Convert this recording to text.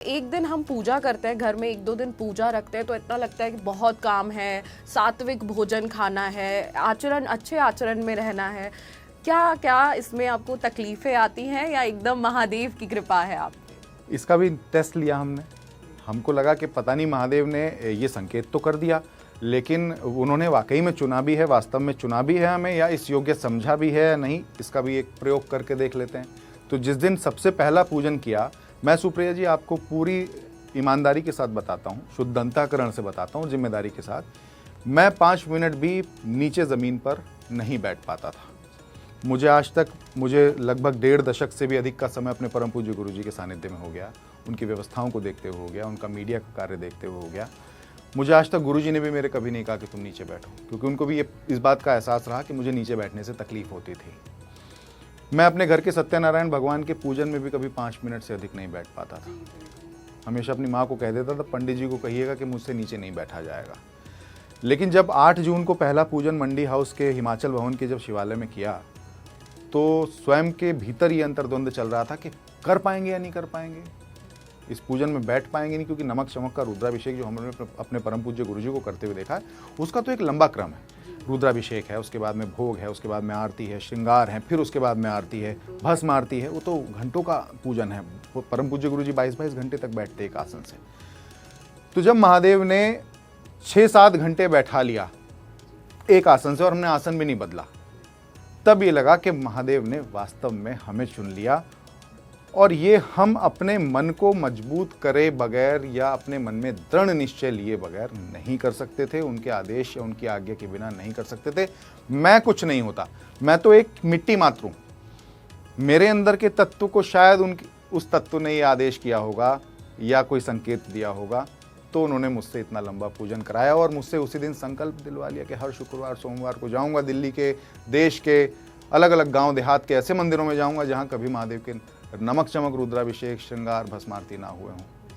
एक दिन हम पूजा करते हैं घर में, एक दो दिन पूजा रखते हैं तो इतना लगता है कि बहुत काम है, सात्विक भोजन खाना है, आचरण अच्छे आचरण में रहना है। क्या क्या इसमें आपको तकलीफें आती हैं या एकदम महादेव की कृपा है आप? इसका भी टेस्ट लिया हमने। हमको लगा कि पता नहीं महादेव ने ये संकेत तो कर दिया, लेकिन उन्होंने वाकई में चुना भी है, वास्तव में चुना भी है हमें, या इस योग्य समझा भी है या नहीं, इसका भी एक प्रयोग करके देख लेते हैं। तो जिस दिन सबसे पहला पूजन किया, मैं सुप्रिया जी आपको पूरी ईमानदारी के साथ बताता हूँ, शुद्ध अंतःकरण से बताता हूँ, जिम्मेदारी के साथ, मैं 5 मिनट भी नीचे ज़मीन पर नहीं बैठ पाता था। मुझे आज तक लगभग 1.5 दशक से भी अधिक का समय अपने परम पूज्य गुरु जी के सानिध्य में हो गया, उनकी व्यवस्थाओं को देखते हुए हो गया, उनका मीडिया का कार्य देखते हुए हो गया। मुझे आज तक गुरु जी ने भी मेरे कभी नहीं कहा कि तुम नीचे बैठो, क्योंकि उनको भी इस बात का एहसास रहा कि मुझे नीचे बैठने से तकलीफ होती थी। मैं अपने घर के सत्यनारायण भगवान के पूजन में भी कभी 5 मिनट से अधिक नहीं बैठ पाता था। हमेशा अपनी माँ को कह देता था, पंडित जी को कहिएगा कि मुझसे नीचे नहीं बैठा जाएगा। लेकिन जब 8 जून को पहला पूजन मंडी हाउस के हिमाचल भवन के जब शिवालय में किया, तो स्वयं के भीतर ये अंतर्द्वंद चल रहा था कि कर पाएंगे या नहीं कर पाएंगे, इस पूजन में बैठ पाएंगे नहीं, क्योंकि नमक चमक का रुद्राभिषेक जो हमने अपने परम पूज्य गुरु जी को करते हुए देखा है, उसका तो एक लंबा क्रम है। रुद्राभिषेक है, उसके बाद में भोग है, उसके बाद में आरती है, श्रृंगार है, फिर उसके बाद में आरती है, भस्म आरती है। वो तो घंटों का पूजन है। वो परम पूज्य गुरु जी 22-22 घंटे तक बैठते एक आसन से। तो जब महादेव ने 6-7 घंटे बैठा लिया एक आसन से और हमने आसन भी नहीं बदला, तब ये लगा कि महादेव ने वास्तव में हमें चुन लिया। और ये हम अपने मन को मजबूत करे बगैर या अपने मन में दृढ़ निश्चय लिए बगैर नहीं कर सकते थे। उनके आदेश या उनकी आज्ञा के बिना नहीं कर सकते थे। मैं कुछ नहीं होता, मैं तो एक मिट्टी मात्र हूँ। मेरे अंदर के तत्व को शायद उस तत्व ने ये आदेश किया होगा या कोई संकेत दिया होगा, तो उन्होंने मुझसे इतना लंबा पूजन कराया। और मुझसे उसी दिन संकल्प दिलवा लिया कि हर शुक्रवार सोमवार को जाऊँगा, दिल्ली के, देश के अलग अलग गाँव देहात के ऐसे मंदिरों में जाऊँगा जहाँ कभी महादेव के नमक चमक रुद्राभिषेक श्रृंगार भस्मारती ना हुए हों।